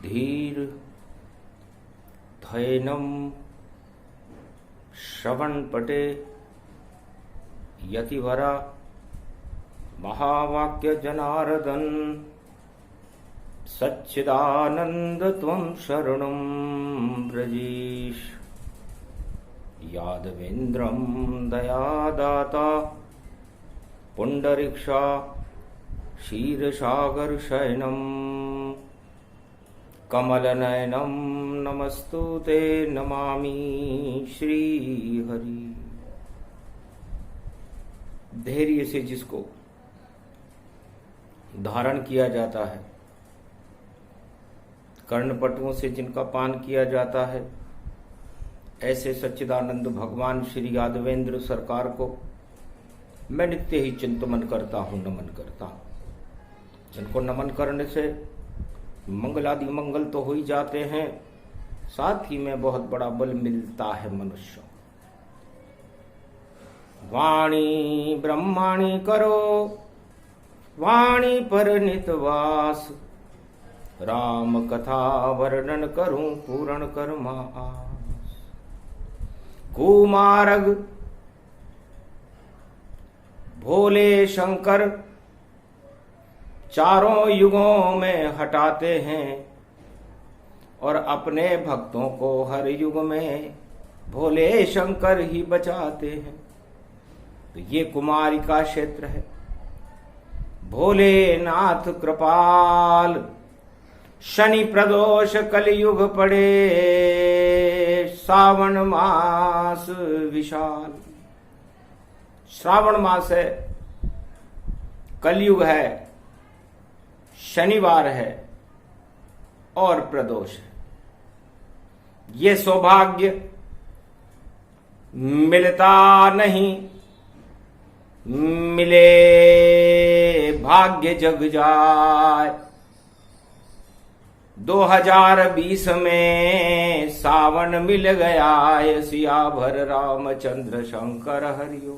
धीर धैनम श्रवणपटे यतिवरा महावाक्य जनार्दन सच्चिदानंद त्वं शरणं ब्रजीश यादवेन्द्रं दयादाता पुंडरीक्षा क्षीरसागर शयनम कमलनयनम नमस्तुते नमामि श्रीहरि। धैर्य से जिसको धारण किया जाता है, कर्णपटुओं से जिनका पान किया जाता है, ऐसे सच्चिदानंद भगवान श्री यादवेंद्र सरकार को मैं नित्य ही चिंतन करता हूँ, नमन करता हूँ। जिनको नमन करने से मंगलादि मंगल तो हो ही जाते हैं, साथ ही में बहुत बड़ा बल मिलता है मनुष्य। वाणी ब्रह्माणी करो वाणी पर नितवास, राम कथा वर्णन करूं पूर्ण कर्मा आस। कुमारग भोले शंकर चारों युगों में हटाते हैं और अपने भक्तों को हर युग में भोले शंकर ही बचाते हैं। तो ये कुमारी का क्षेत्र है। भोलेनाथ कृपाल शनि प्रदोष कलयुग पड़े, श्रावण मास विशाल। श्रावण मास है, कलयुग है, शनिवार है और प्रदोष है। ये सौभाग्य मिलता नहीं, मिले भाग्य जग जाए। 2020 में सावन मिल गया, सिया भर रामचंद्र शंकर हरिओ।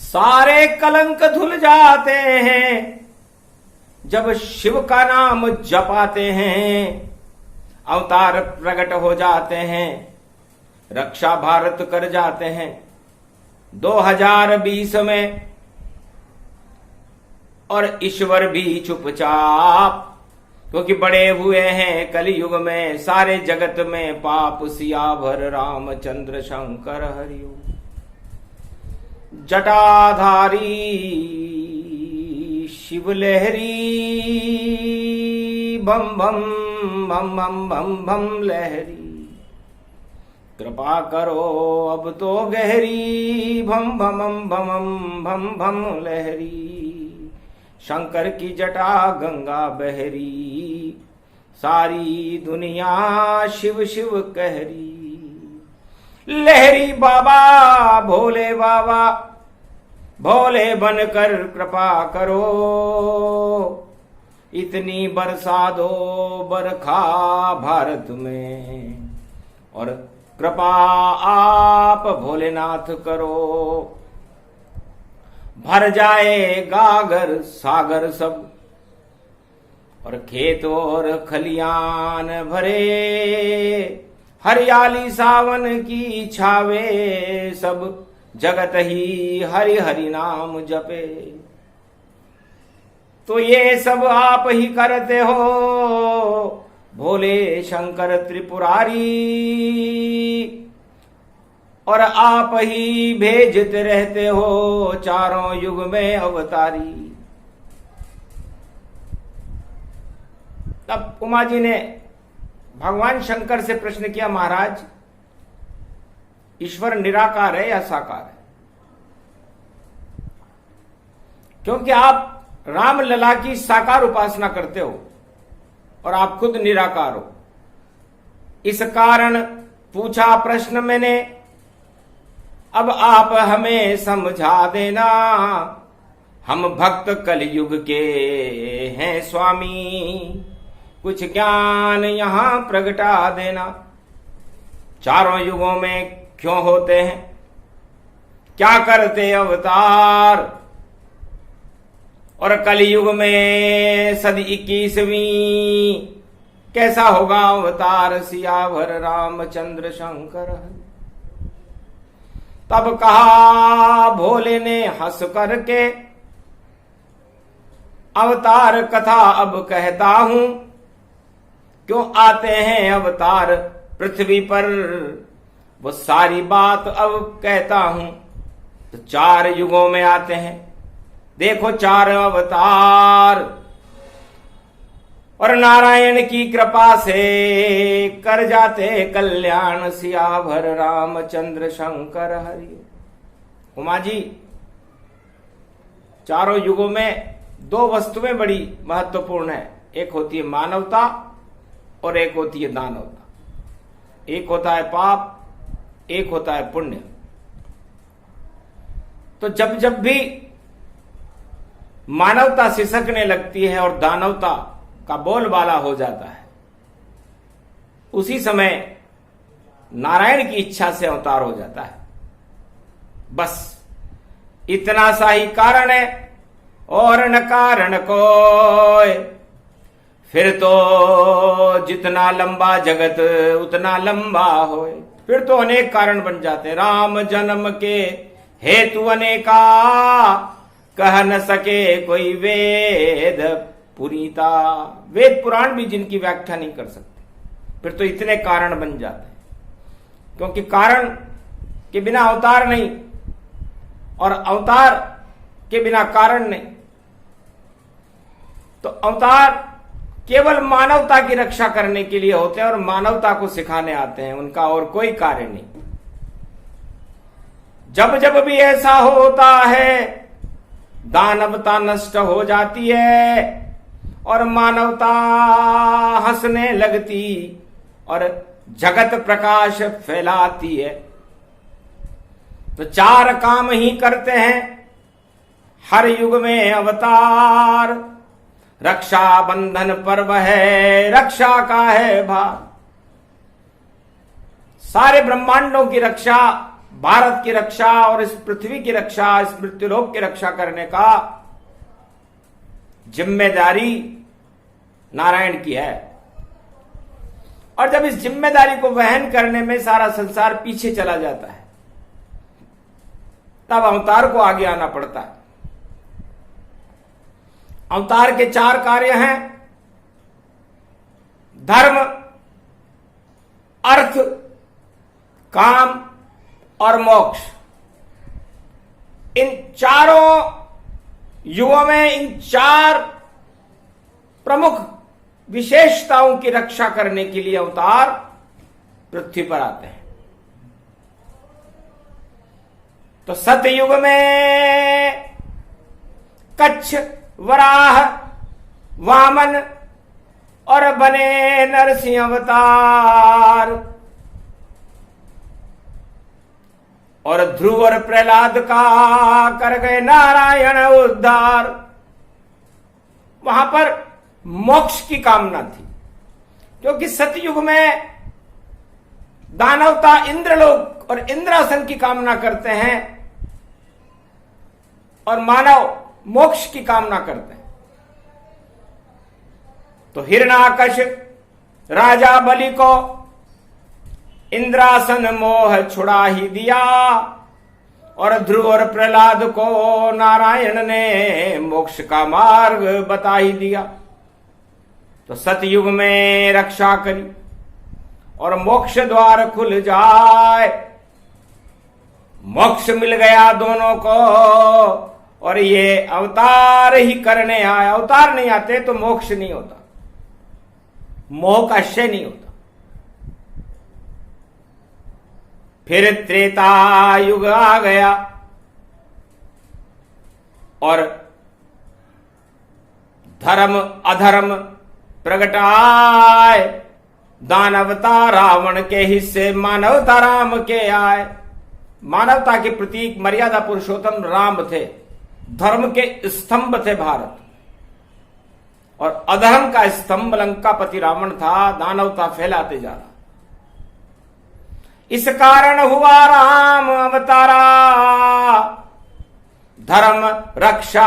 सारे कलंक धुल जाते हैं जब शिव का नाम जपाते हैं, अवतार प्रकट हो जाते हैं, रक्षा भारत कर जाते हैं। 2020 में और ईश्वर भी चुपचाप, क्योंकि बड़े हुए हैं कलयुग में सारे जगत में पाप। सिया भर रामचंद्र शंकर हरिओ। जटाधारी शिव लहरी, बम बम बम बम बम बम लहरी। कृपा करो अब तो गहरी, भम भम भम भम भम लहरी। शंकर की जटा गंगा बहरी, सारी दुनिया शिव शिव कहरी। लहरी बाबा भोले बाबा, भोले बनकर कृपा करो। इतनी बरसा दो बरखा भारत में, और कृपा आप भोलेनाथ करो। भर जाए गागर सागर सब, और खेत और खलियान भरे। हरियाली सावन की छावे सब, जगत ही हरि हरि नाम जपे। तो ये सब आप ही करते हो भोले शंकर त्रिपुरारी, और आप ही भेजते रहते हो चारों युग में अवतारी। तब उमा जी ने भगवान शंकर से प्रश्न किया, महाराज ईश्वर निराकार है या साकार है? क्योंकि आप राम लला की साकार उपासना करते हो और आप खुद निराकार हो। इस कारण पूछा प्रश्न मैंने, अब आप हमें समझा देना। हम भक्त कलयुग के हैं स्वामी, कुछ ज्ञान यहां प्रगटा देना। चारों युगों में क्यों होते हैं, क्या करते अवतार, और कलयुग में सदी 21वीं कैसा होगा अवतार सियावर रामचंद्र शंकर। तब कहा भोले ने हंस करके, अवतार कथा अब कहता हूं, क्यों आते हैं अवतार पृथ्वी पर, वो सारी बात अब कहता हूं। तो 4 युगों में आते हैं, देखो 4 अवतार, और नारायण की कृपा से कर जाते कल्याण सियावर रामचंद्र शंकर हरि। उमा जी, 4 युगों में 2 वस्तुएं बड़ी महत्वपूर्ण है, एक होती है मानवता और एक होती है दानवता। एक होता है पाप, एक होता है पुण्य। तो जब जब भी मानवता सिसकने लगती है और दानवता का बोलबाला हो जाता है, उसी समय नारायण की इच्छा से अवतार हो जाता है। बस इतना सा ही कारण है, और न कारण कोई, फिर तो जितना लंबा जगत उतना लंबा होए। फिर तो अनेक कारण बन जाते हैं। राम जन्म के हेतु अनेका, कह न सके कोई वेद पुरीता। वेद पुराण भी जिनकी व्याख्या नहीं कर सकते, फिर तो इतने कारण बन जाते हैं। क्योंकि कारण के बिना अवतार नहीं, और अवतार के बिना कारण नहीं। तो अवतार केवल मानवता की रक्षा करने के लिए होते हैं और मानवता को सिखाने आते हैं, उनका और कोई कार्य नहीं। जब जब भी ऐसा होता है, दानवता नष्ट हो जाती है और मानवता हंसने लगती और जगत प्रकाश फैलाती है। तो 4 काम ही करते हैं हर युग में अवतार। रक्षा बंधन पर्व है, रक्षा का है भार। सारे ब्रह्मांडों की रक्षा, भारत की रक्षा और इस पृथ्वी की रक्षा, इस मृत्युलोक की रक्षा करने का जिम्मेदारी नारायण की है। और जब इस जिम्मेदारी को वहन करने में सारा संसार पीछे चला जाता है, तब अवतार को आगे आना पड़ता है। अवतार के 4 कार्य हैं: धर्म, अर्थ, काम और मोक्ष। इन चारों युगों में इन 4 प्रमुख विशेषताओं की रक्षा करने के लिए अवतार पृथ्वी पर आते हैं। तो सतयुग में कच्छ, वराह, वामन और बने नरसिंह अवतार, और ध्रुव और प्रहलाद का कर गए नारायण उद्धार। वहां पर मोक्ष की कामना थी, क्योंकि सतयुग में दानवता इंद्रलोक और इंद्रासन की कामना करते हैं और मानव मोक्ष की कामना करते हैं। तो हिरण्याकश राजा बलि को इंद्रासन मोह छुड़ा ही दिया, और ध्रुव और प्रहलाद को नारायण ने मोक्ष का मार्ग बता ही दिया। तो सतयुग में रक्षा करी और मोक्ष द्वार खुल जाए। मोक्ष मिल गया दोनों को, और ये अवतार ही करने आए। अवतार नहीं आते तो मोक्ष नहीं होता, मोह का क्षय नहीं होता। फिर त्रेता युग आ गया और धर्म अधर्म प्रगट आए। दानवता रावण के हिस्से, मानवता राम के आए। मानवता के प्रतीक मर्यादा पुरुषोत्तम राम थे, धर्म के स्तंभ थे भारत, और अधर्म का स्तंभ लंकापति रावण था। दानवता फैलाते जा रहा। इस कारण हुआ राम अवतारा, धर्म रक्षा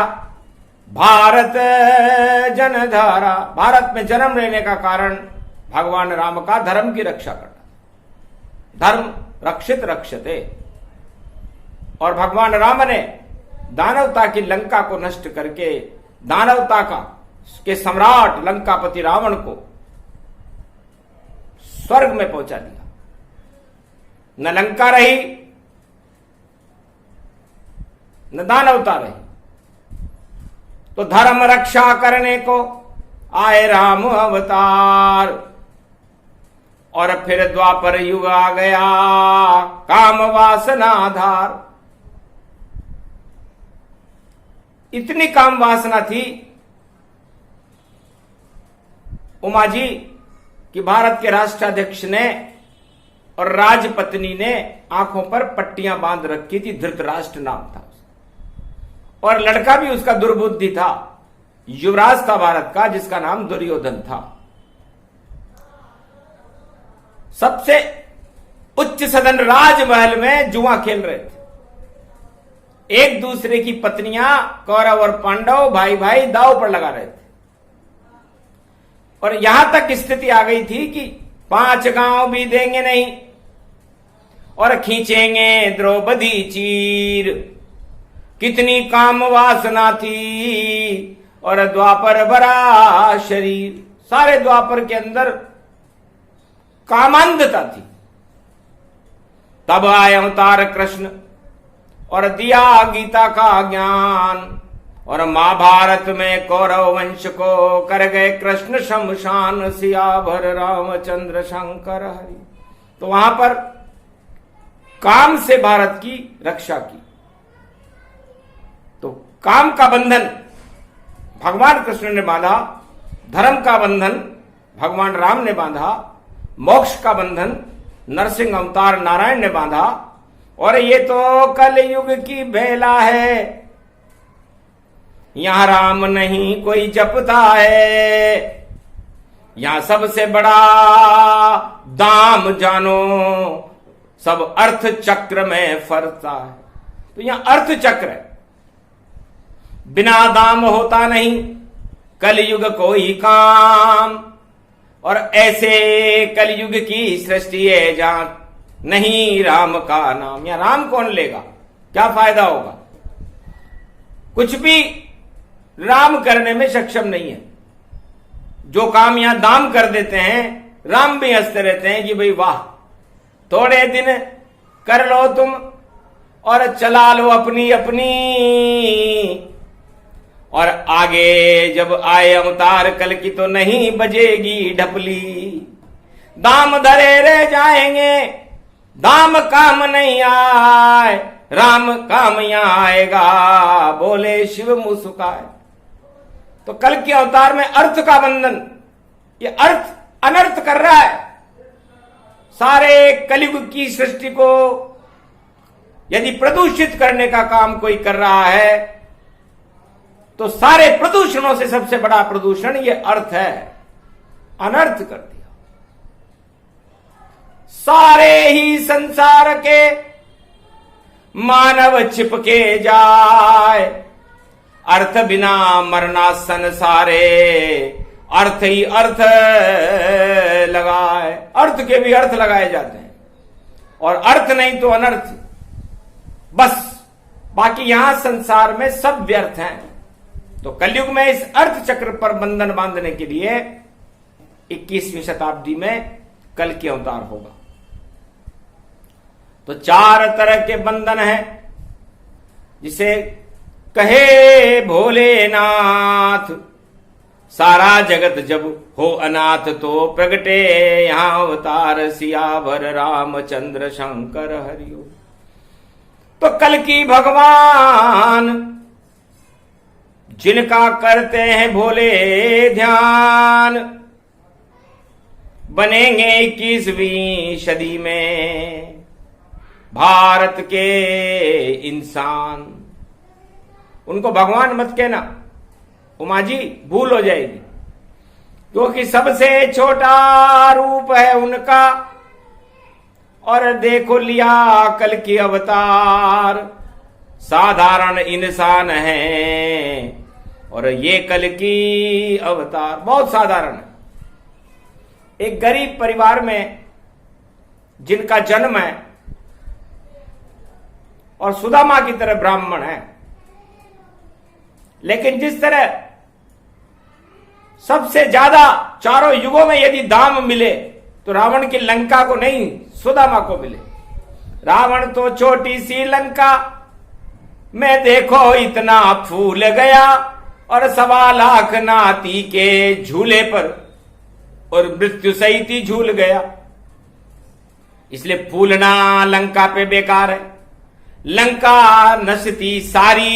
भारत जनधारा, भारत में जन्म लेने का कारण भगवान राम का धर्म की रक्षा करना। धर्म रक्षित रक्षते। और भगवान राम ने दानवता की लंका को नष्ट करके दानवता के सम्राट लंकापति रावण को स्वर्ग में पहुंचा दिया। न लंका रही न दानवता रही। तो धर्म रक्षा करने को आए राम अवतार। और फिर द्वापर युग आ गया काम वासना आधार। इतनी काम वासना थी उमा जी कि भारत के राष्ट्राध्यक्ष ने और राजपत्नी ने आंखों पर पट्टियां बांध रखी थी। धृतराष्ट्र नाम था उसका। और लड़का भी उसका दुर्बुद्धि था, युवराज था भारत का, जिसका नाम दुर्योधन था। सबसे उच्च सदन राजमहल में जुआ खेल रहे थे। एक दूसरे की पत्नियां कौरव और पांडव भाई भाई दांव पर लगा रहे थे। और यहां तक स्थिति आ गई थी कि 5 गांव भी देंगे नहीं और खींचेंगे द्रौपदी चीर। कितनी काम वासना थी। और द्वापर भरा शरीर। सारे द्वापर के अंदर कामांधता थी। तब आए अवतार कृष्ण और दिया गीता का ज्ञान। और महाभारत में कौरव वंश को कर गए कृष्ण शमशान। सियावर रामचंद्र शंकर हरि। तो वहां पर काम से भारत की रक्षा की। तो काम का बंधन भगवान कृष्ण ने बांधा, धर्म का बंधन भगवान राम ने बांधा, मोक्ष का बंधन नरसिंह अवतार नारायण ने बांधा। और ये तो कलयुग की बेला है, यहां राम नहीं कोई जपता है। यहां सबसे बड़ा दाम जानो सब अर्थ चक्र में फरता है। तो यहां अर्थ चक्र है, बिना दाम होता नहीं कलयुग कोई काम। और ऐसे कलयुग की सृष्टि है जहां नहीं राम का नाम। या राम कौन लेगा, क्या फायदा होगा। कुछ भी राम करने में सक्षम नहीं है। जो काम यहां दाम कर देते हैं, राम भी हंसते रहते हैं कि भाई वाह, थोड़े दिन कर लो तुम और चला लो अपनी अपनी। और आगे जब आए अवतार कल की तो नहीं बजेगी ढपली। दाम धरे रह जाएंगे, दाम काम नहीं आए, राम काम यहां आएगा, बोले शिव मुस्काए। तो कल के अवतार में अर्थ का बंधन, ये अर्थ अनर्थ कर रहा है। सारे कलयुग की सृष्टि को यदि प्रदूषित करने का काम कोई कर रहा है तो सारे प्रदूषणों से सबसे बड़ा प्रदूषण ये अर्थ है। अनर्थ कर दिया। सारे ही संसार के मानव चिपके जाए, अर्थ बिना मरना संसारे, अर्थ ही अर्थ लगाए। अर्थ के भी अर्थ लगाए जाते हैं और अर्थ नहीं तो अनर्थ, बस बाकी यहां संसार में सब व्यर्थ हैं। तो कलयुग में इस अर्थ चक्र पर बंधन बांधने के लिए 21वीं शताब्दी में कल की अवतार होगा। तो 4 तरह के बंधन हैं, जिसे कहे भोलेनाथ। सारा जगत जब हो अनाथ तो प्रगटे यहां अवतार सियावर रामचंद्र शंकर हरिओ। तो कल की भगवान जिनका करते हैं भोले ध्यान, बनेंगे 21वीं सदी में भारत के इंसान। उनको भगवान मत कहना उमा जी, भूल हो जाएगी, क्योंकि सबसे छोटा रूप है उनका। और देखो लिया कल की अवतार, साधारण इंसान है, और ये कल की अवतार। बहुत साधारण है। एक गरीब परिवार में जिनका जन्म है और सुदामा की तरह ब्राह्मण है, लेकिन जिस तरह सबसे ज्यादा चारों युगों में यदि दाम मिले तो रावण की लंका को नहीं, सुदामा को मिले। रावण तो छोटी सी लंका में देखो इतना फूल गया, और 1.25 लाख नाती के झूले पर और मृत्यु सहित ही झूल गया। इसलिए फूलना लंका पे बेकार है। लंका नसती सारी,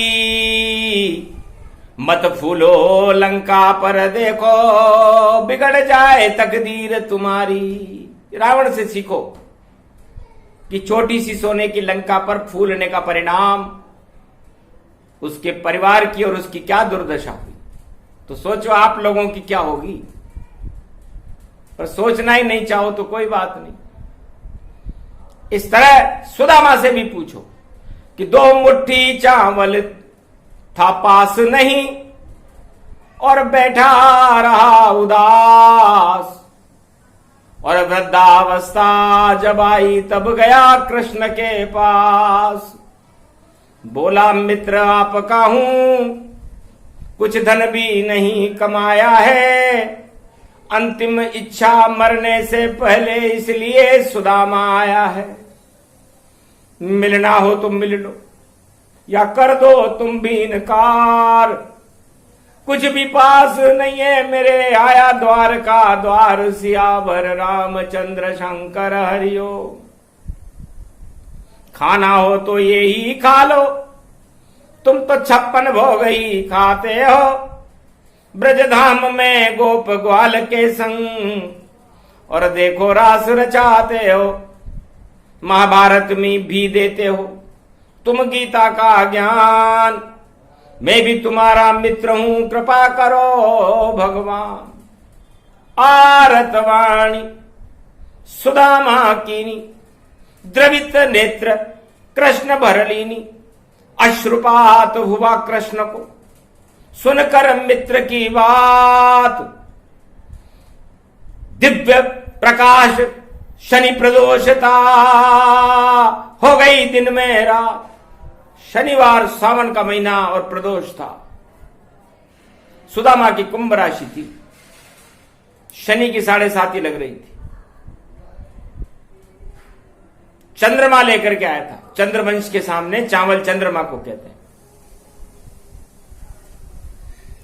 मत फूलो लंका पर, देखो बिगड़ जाए तकदीर तुम्हारी। रावण से सीखो कि छोटी सी सोने की लंका पर फूलने का परिणाम उसके परिवार की और उसकी क्या दुर्दशा हुई। तो सोचो आप लोगों की क्या होगी। पर सोचना ही नहीं चाहो तो कोई बात नहीं। इस तरह सुदामा से भी पूछो कि 2 मुट्ठी चावल था पास नहीं, और बैठा रहा उदास, और वृद्धावस्था जब आई तब गया कृष्ण के पास। बोला मित्र आपका हूं, कुछ धन भी नहीं कमाया है, अंतिम इच्छा मरने से पहले इसलिए सुदामा आया है। मिलना हो तो मिल लो या कर दो तुम भी इनकार, कुछ भी पास नहीं है मेरे, आया द्वार का द्वार, सियावर रामचंद्र शंकर हरिओ। खाना हो तो ये ही खा लो, तुम तो 56 भोग ही खाते हो, ब्रजधाम में गोप ग्वाल के संग, और देखो रास रचाते हो, महाभारत में भी देते हो तुम गीता का ज्ञान। मैं भी तुम्हारा मित्र हूं, कृपा करो भगवान। आरतवाणी सुदामा कीनी, द्रवित नेत्र कृष्ण भरलीनी, अश्रुपात हुआ कृष्ण को सुनकर मित्र की बात। दिव्य प्रकाश शनि प्रदोषता, हो गई दिन में रात। शनिवार सावन का महीना और प्रदोष था। सुदामा की कुंभ राशि थी, शनि की 7.5 लग रही थी। चंद्रमा लेकर के आया था। चंद्रवंश के सामने चावल चंद्रमा को कहते हैं।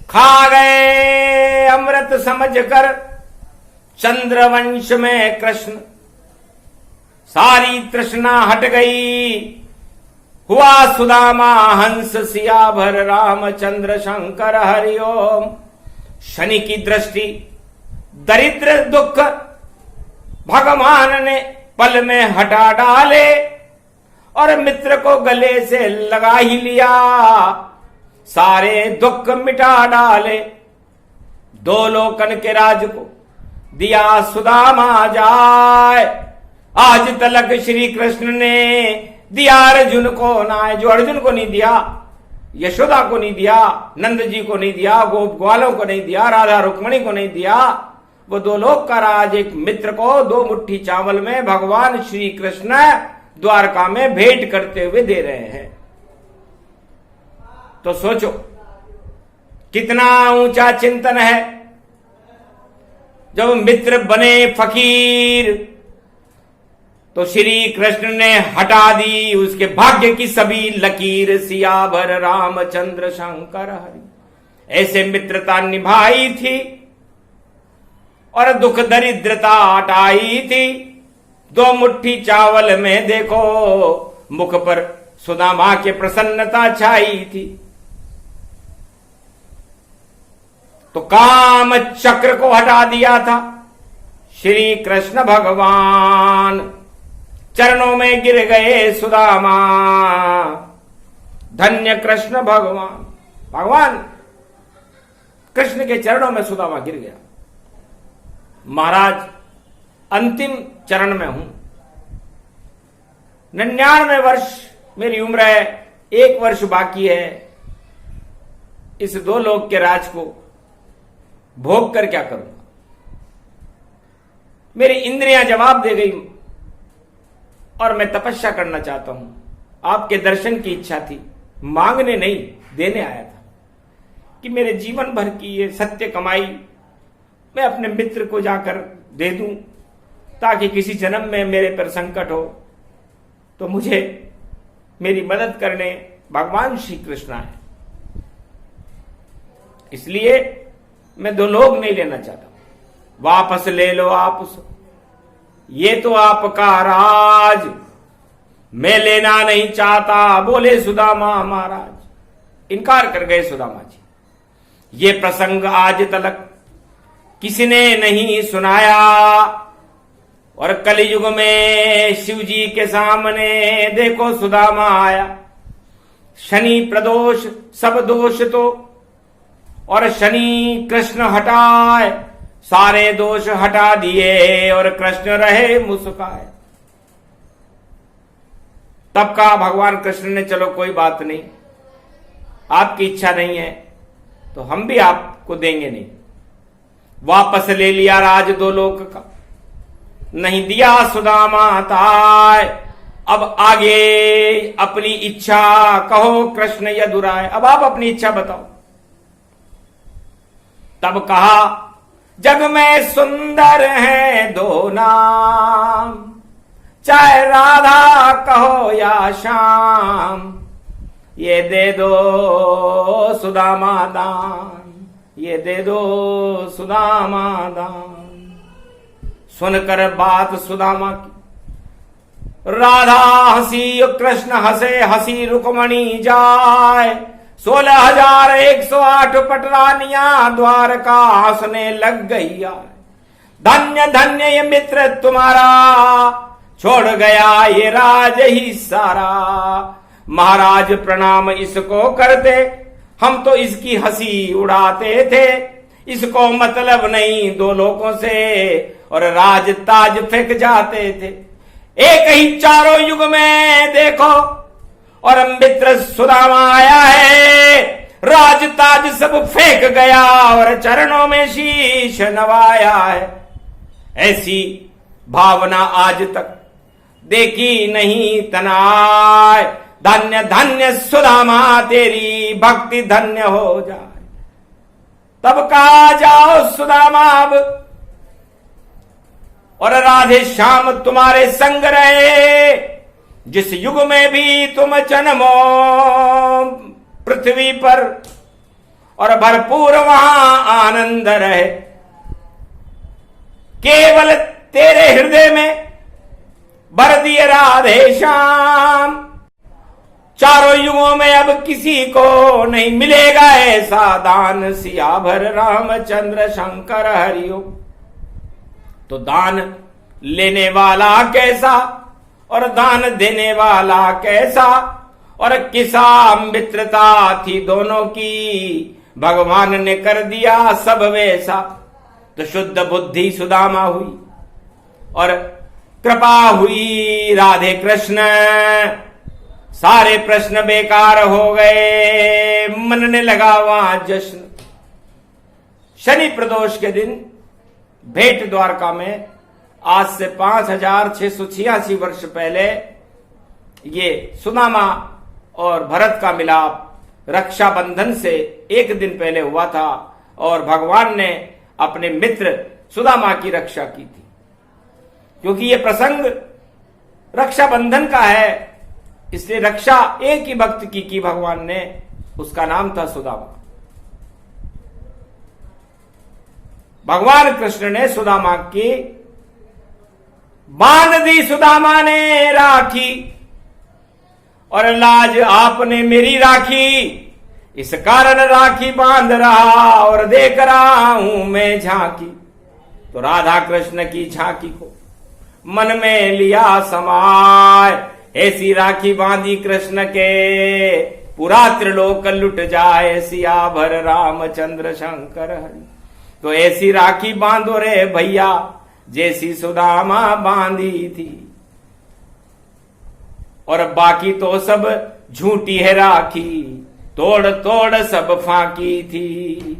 खा गए अमृत समझकर चंद्रवंश में कृष्ण, सारी तृष्णा हट गई, हुआ सुदामा हंस, सियाभर रामचंद्र शंकर हरिओम। शनि की दृष्टि, दरिद्र दुख भगवान ने पल में हटा डाले, और मित्र को गले से लगा ही लिया, सारे दुख मिटा डाले। 2 लोकन के राज को दिया सुदामा जाए, आज तलक श्री कृष्ण ने दिया अर्जुन को ना, जो अर्जुन को नहीं दिया, यशोदा को नहीं दिया, नंद जी को नहीं दिया, गोप ग्वालों को नहीं दिया, राधा रुक्मणी को नहीं दिया, वो 2 लोक का राज एक मित्र को 2 मुट्ठी चावल में भगवान श्री कृष्ण द्वारका में भेंट करते हुए दे रहे हैं। तो सोचो कितना ऊंचा चिंतन है। जब मित्र बने फकीर तो श्री कृष्ण ने हटा दी उसके भाग्य की सभी लकीर, सियाभर रामचंद्र शंकर हरि। ऐसे मित्रता निभाई थी और दुख दरिद्रता हटाई थी। 2 मुट्ठी चावल में देखो मुख पर सुदामा के प्रसन्नता छाई थी। तो काम चक्र को हटा दिया था श्री कृष्ण भगवान, चरणों में गिर गए सुदामा। धन्य कृष्ण भगवान। भगवान कृष्ण के चरणों में सुदामा गिर गया। महाराज अंतिम चरण में हूं, 99 वर्ष मेरी उम्र है, 1 वर्ष बाकी है। इस दो लोक के राज को भोग कर क्या करूंगा? मेरी इंद्रियां जवाब दे गई और मैं तपस्या करना चाहता हूं। आपके दर्शन की इच्छा थी, मांगने नहीं, देने आया था कि मेरे जीवन भर की ये सत्य कमाई मैं अपने मित्र को जाकर दे दूं, ताकि किसी जन्म में मेरे पर संकट हो तो मुझे मेरी मदद करने भगवान श्री कृष्ण आए। इसलिए मैं दो लोग नहीं लेना चाहता, वापस ले लो आप उसे, ये तो आपका राज मैं लेना नहीं चाहता, बोले सुदामा महाराज। इनकार कर गए सुदामा जी। ये प्रसंग आज तक किसी ने नहीं सुनाया और कलयुग में शिव जी के सामने देखो सुदामा आया। शनि प्रदोष सब दोष तो, और शनि कृष्ण हटाए सारे दोष हटा दिए और कृष्ण रहे मुस्काए। तब कहा भगवान कृष्ण ने, चलो कोई बात नहीं, आपकी इच्छा नहीं है तो हम भी आपको देंगे नहीं। वापस ले लिया राज दो लोक का, नहीं दिया सुदामा ताय। अब आगे अपनी इच्छा कहो कृष्ण यदुराय। अब आप अपनी इच्छा बताओ। तब कहा, जग में सुंदर हैं दो नाम, चाहे राधा कहो या श्याम, ये दे दो सुदामा दान, ये दे दो सुदामा दान। सुनकर बात सुदामा की, राधा हंसी कृष्ण हंसे, हंसी रुक्मणी जाए। 16,108 पटरानियां द्वारका हंसने लग गई आए। धन्य धन्य ये मित्र तुम्हारा, छोड़ गया ये राज ही सारा। महाराज प्रणाम इसको करते, हम तो इसकी हंसी उड़ाते थे। इसको मतलब नहीं दो लोगों से, और राज ताज फेंक जाते थे। एक ही चारों युग में देखो, और मित्र सुदामा आया है, राज ताज सब फेंक गया और चरणों में शीश नवाया है। ऐसी भावना आज तक देखी नहीं तनाय। धन्य धन्य सुदामा तेरी भक्ति धन्य हो जाए। तब कहा, जाओ सुदामा अब, और राधे श्याम तुम्हारे संग रहे। जिस युग में भी तुम जन्मो पृथ्वी पर, और भरपूर वहां आनंद रहे। केवल तेरे हृदय में भर दिए राधे श्याम। चारों युगों में अब किसी को नहीं मिलेगा ऐसा दान। सियाभर रामचंद्र शंकर हरिओ। तो दान लेने वाला कैसा और दान देने वाला कैसा, और किसा मित्रता थी दोनों की, भगवान ने कर दिया सब वैसा। तो शुद्ध बुद्धि सुदामा हुई और कृपा हुई राधे कृष्ण। सारे प्रश्न बेकार हो गए, मन ने लगा वहां जश्न। शनि प्रदोष के दिन भेंट द्वारका में आज से 5,686 वर्ष पहले ये सुदामा और भरत का मिलाप रक्षाबंधन से एक दिन पहले हुआ था, और भगवान ने अपने मित्र सुदामा की रक्षा की थी। क्योंकि ये प्रसंग रक्षाबंधन का है, इसलिए रक्षा एक ही भक्त की भगवान ने, उसका नाम था सुदामा। भगवान कृष्ण ने सुदामा की बांध दी, सुदामा ने राखी, और लाज आपने मेरी राखी। इस कारण राखी बांध रहा और देख रहा हूं मैं झांकी। तो राधा कृष्ण की झांकी को मन में लिया समाय। ऐसी राखी बांधी कृष्ण के, पूरा त्रिलोक लुट जाए। सियाभर रामचंद्र शंकर हरि। तो ऐसी राखी बांधो रे भैया, जैसी सुदामा बांधी थी। और बाकी तो सब झूठी है राखी, तोड़ तोड़ सब फाकी थी।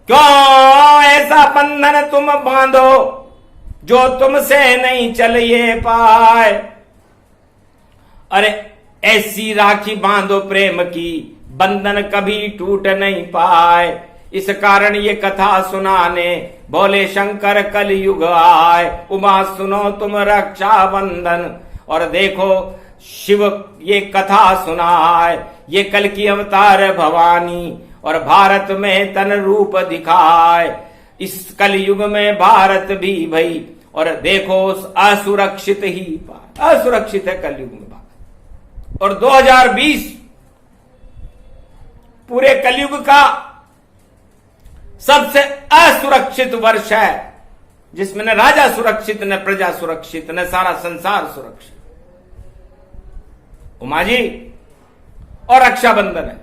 क्यों ऐसा बंधन तुम बांधो जो तुमसे नहीं चल ये पाए। अरे ऐसी राखी बांधो प्रेम की, बंधन कभी टूट नहीं पाए। इस कारण ये कथा सुनाने बोले शंकर कलयुग आए। उमा सुनो तुम रक्षा बंधन, और देखो शिव ये कथा सुनाए। ये कल की अवतार भवानी और भारत में तन रूप दिखाए। इस कलयुग में भारत भी भई, और देखो असुरक्षित ही पाए। असुरक्षित है कलयुग में भारत। और 2020 पूरे कलयुग का सबसे असुरक्षित वर्ष है, जिसमें न राजा सुरक्षित, न प्रजा सुरक्षित, न सारा संसार सुरक्षित। उमा जी और रक्षाबंधन है।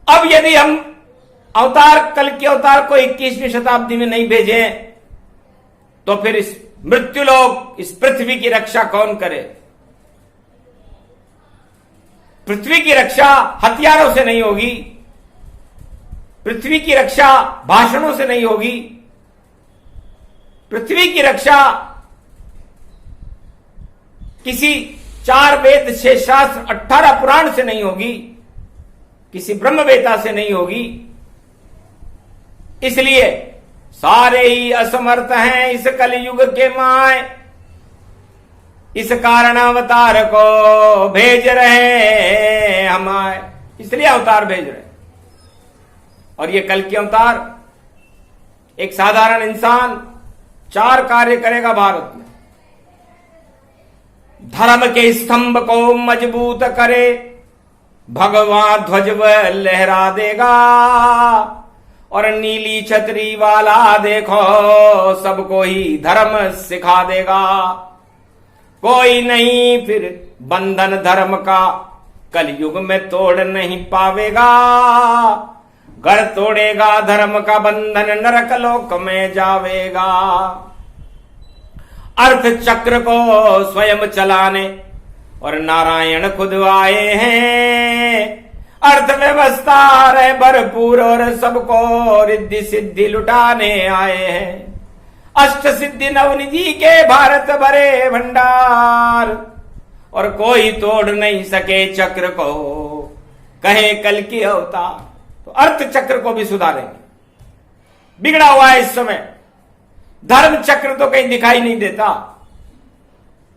अब यदि हम अवतार, कल के अवतार को 21वीं शताब्दी में नहीं भेजें, तो फिर इस मृत्युलोक, इस पृथ्वी की रक्षा कौन करे। पृथ्वी की रक्षा हथियारों से नहीं होगी, पृथ्वी की रक्षा भाषणों से नहीं होगी, पृथ्वी की रक्षा किसी 4 वेद 6 शास्त्र 18 पुराण से नहीं होगी, किसी ब्रह्मवेता से नहीं होगी। इसलिए सारे ही असमर्थ हैं इस कलयुग के माए। इस कारण अवतार को भेज रहे हम आए, इसलिए अवतार भेज रहे। और ये कल की अवतार एक साधारण इंसान 4 कार्य करेगा भारत में। धर्म के स्तंभ को मजबूत करे, भगवान ध्वज लहरा देगा, और नीली छतरी वाला देखो सबको ही धर्म सिखा देगा। कोई नहीं फिर बंधन धर्म का कलयुग में तोड़ नहीं पावेगा। घर तोड़ेगा धर्म का बंधन नरक लोक में जावेगा। अर्थ चक्र को स्वयं चलाने और नारायण खुद आए हैं। अर्थव्यवस्था रहे भरपूर और सबको रिद्धि सिद्धि लुटाने आए हैं। अष्ट सिद्धि नवनिधि के भारत भरे भंडार, और कोई तोड़ नहीं सके चक्र को, कहे कल की अवतार। तो अर्थ चक्र को भी सुधारेंगे। बिगड़ा हुआ है इस समय धर्म चक्र, तो कहीं दिखाई नहीं देता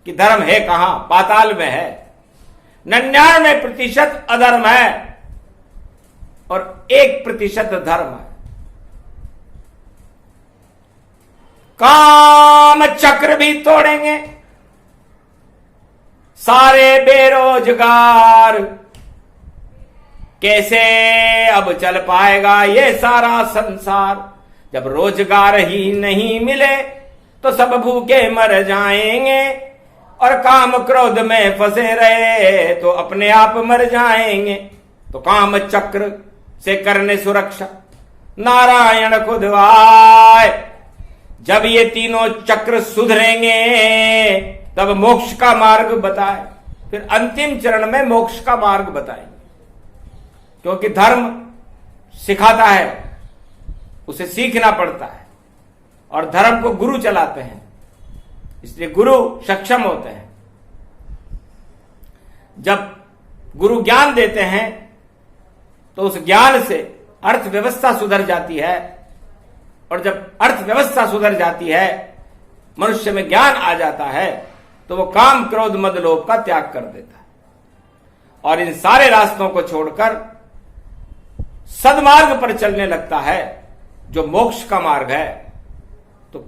कि धर्म है कहां, पाताल में है। 99% अधर्म है और 1% धर्म है। काम चक्र भी तोड़ेंगे, सारे बेरोजगार कैसे अब चल पाएगा ये सारा संसार। जब रोजगार ही नहीं मिले तो सब भूखे मर जाएंगे, और काम क्रोध में फंसे रहे तो अपने आप मर जाएंगे। तो काम चक्र से करने सुरक्षा नारायण खुद आए। जब ये तीनों चक्र सुधरेंगे तब मोक्ष का मार्ग बताए, फिर अंतिम चरण में मोक्ष का मार्ग बताएंगे। क्योंकि धर्म सिखाता है, उसे सीखना पड़ता है, और धर्म को गुरु चलाते हैं, इसलिए गुरु सक्षम होते हैं। जब गुरु ज्ञान देते हैं तो उस ज्ञान से अर्थव्यवस्था सुधर जाती है, और जब अर्थव्यवस्था सुधर जाती है, मनुष्य में ज्ञान आ जाता है, तो वो काम क्रोध मद लोभ का त्याग कर देता है और इन सारे रास्तों को छोड़कर सदमार्ग पर चलने लगता है, जो मोक्ष का मार्ग है। तो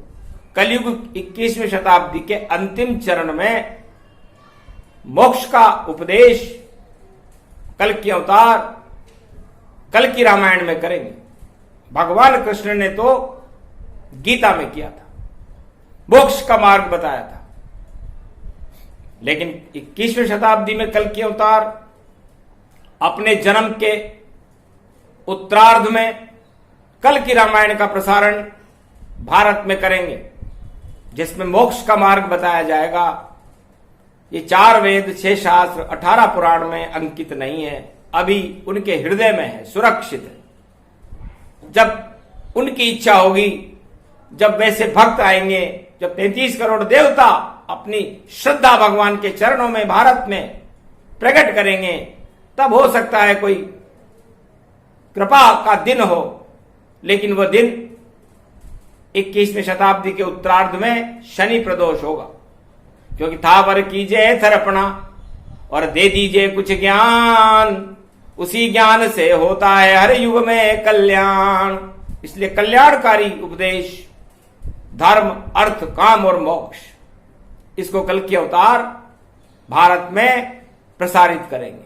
कलयुग 21वीं शताब्दी के अंतिम चरण में मोक्ष का उपदेश कल की अवतार, कल की रामायण में करेंगे। भगवान कृष्ण ने तो गीता में किया था, मोक्ष का मार्ग बताया था। लेकिन 21वीं शताब्दी में कल की अवतार अपने जन्म के उत्तरार्ध में कल की रामायण का प्रसारण भारत में करेंगे, जिसमें मोक्ष का मार्ग बताया जाएगा। ये 4 वेद 6 शास्त्र 18 पुराण में अंकित नहीं है, अभी उनके हृदय में है, सुरक्षित है। जब उनकी इच्छा होगी, जब वैसे भक्त आएंगे, जब 33 करोड़ देवता अपनी श्रद्धा भगवान के चरणों में भारत में प्रकट करेंगे, तब हो सकता है कोई कृपा का दिन हो। लेकिन वह दिन 21वीं शताब्दी के उत्तरार्ध में शनि प्रदोष होगा, क्योंकि थावर कीजिए थरपना और दे दीजिए कुछ ज्ञान, उसी ज्ञान से होता है हर युग में कल्याण। इसलिए कल्याणकारी उपदेश, धर्म, अर्थ, काम और मोक्ष, इसको कल के अवतार भारत में प्रसारित करेंगे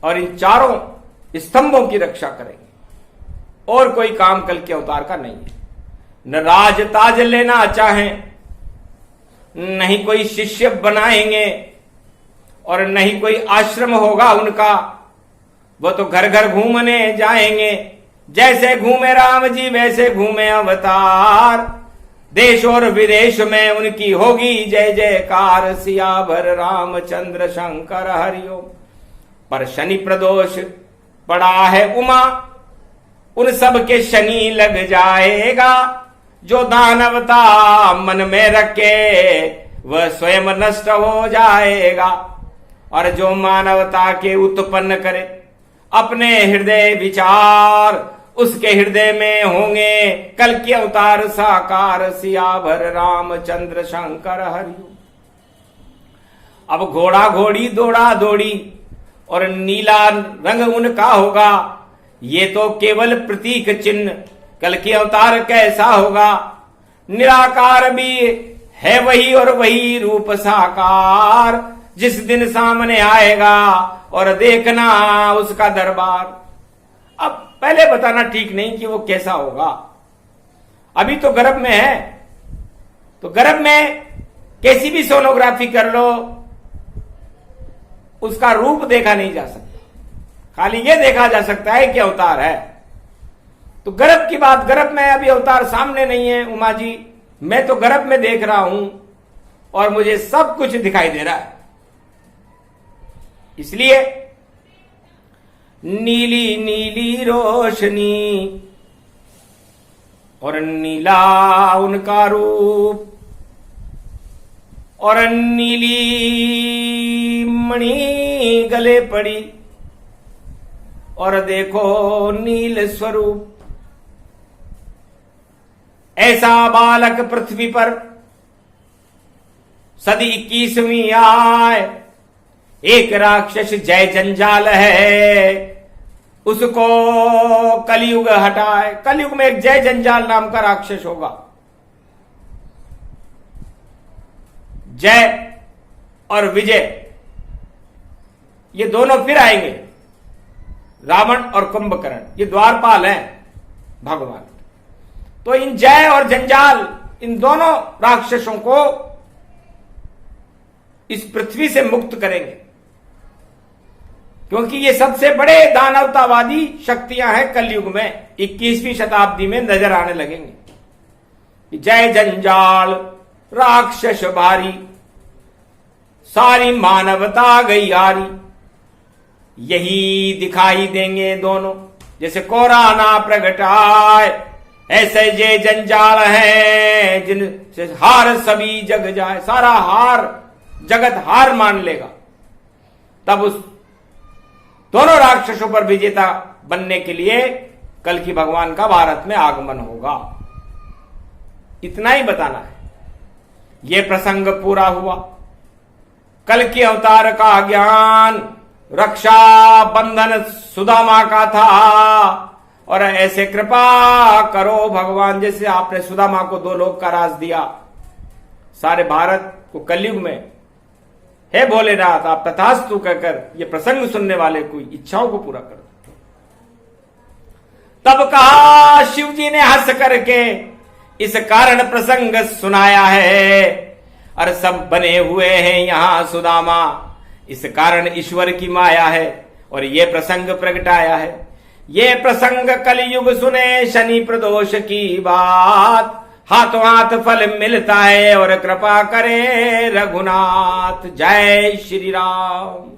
और इन 4 स्तंभों की रक्षा करेंगे। और कोई काम कल के अवतार का नहीं है। न राज ताज लेना चाहें, नहीं कोई शिष्य बनाएंगे और नहीं कोई आश्रम होगा उनका। वो तो घर घर घूमने जाएंगे, जैसे घूमे राम जी वैसे घूमे अवतार। देश और विदेश में उनकी होगी जय जयकार, सियावर रामचंद्र शंकर हरिओम। पर शनि प्रदोष पड़ा है उमा, उन सब के शनि लग जाएगा। जो दानवता मन में रखे वह स्वयं नष्ट हो जाएगा, और जो मानवता के उत्पन्न करे अपने हृदय विचार, उसके हृदय में होंगे कल के अवतार साकार, सियावर रामचंद्र शंकर हरिओम। अब घोड़ा घोड़ी दौड़ा दौड़ी और नीला रंग उनका होगा, ये तो केवल प्रतीक चिन्ह, कल के अवतार कैसा होगा। निराकार भी है वही और वही रूप साकार, जिस दिन सामने आएगा और देखना उसका दरबार। अब पहले बताना ठीक नहीं कि वो कैसा होगा, अभी तो गर्भ में है, तो गर्भ में कैसी भी सोनोग्राफी कर लो उसका रूप देखा नहीं जा सकता, खाली ये देखा जा सकता है कि अवतार है। तो गर्भ की बात, गर्भ में अभी अवतार सामने नहीं है उमा जी, मैं तो गर्भ में देख रहा हूं और मुझे सब कुछ दिखाई दे रहा है। इसलिए नीली नीली रोशनी और नीला उनका रूप, और नीली मणि गले पड़ी, और देखो नील स्वरूप। ऐसा बालक पृथ्वी पर सदी 21वीं आए। एक राक्षस जय जंजाल है, उसको कलयुग हटाए। कलयुग में एक जय जंजाल नाम का राक्षस होगा। जय और विजय ये दोनों फिर आएंगे, रावण और कुंभकर्ण, ये द्वारपाल हैं भगवान। तो इन जय और जंजाल, इन दोनों राक्षसों को इस पृथ्वी से मुक्त करेंगे, क्योंकि ये सबसे बड़े दानवतावादी शक्तियां हैं कलयुग में, 21वीं शताब्दी में नजर आने लगेंगे। जय जंजाल राक्षस भारी, सारी मानवता गई हारी। यही दिखाई देंगे दोनों, जैसे कोरा ना प्रगटाए, ऐसे जे जंजाल हैं जिनसे हार सभी जग जाए। सारा हार जगत हार मान लेगा, तब उस दोनों राक्षसों पर विजेता बनने के लिए कल की भगवान का भारत में आगमन होगा। इतना ही बताना है। यह प्रसंग पूरा हुआ। कल के अवतार का ज्ञान रक्षा बंधन सुदामा का था, और ऐसे कृपा करो भगवान, जैसे आपने सुदामा को 2 लोक का राज दिया, सारे भारत को कलयुग में हे भोलेनाथ आप तथास्तु कहकर ये प्रसंग सुनने वाले की इच्छाओं को पूरा कर दो। तब कहा शिव जी ने हंस करके, इस कारण प्रसंग सुनाया है, और सब बने हुए हैं यहां सुदामा, इस कारण ईश्वर की माया है और ये प्रसंग प्रगटाया है। ये प्रसंग कलयुग सुने शनि प्रदोष की बात, हाथों हाथ फल मिलता है और कृपा करे रघुनाथ। जय श्री राम।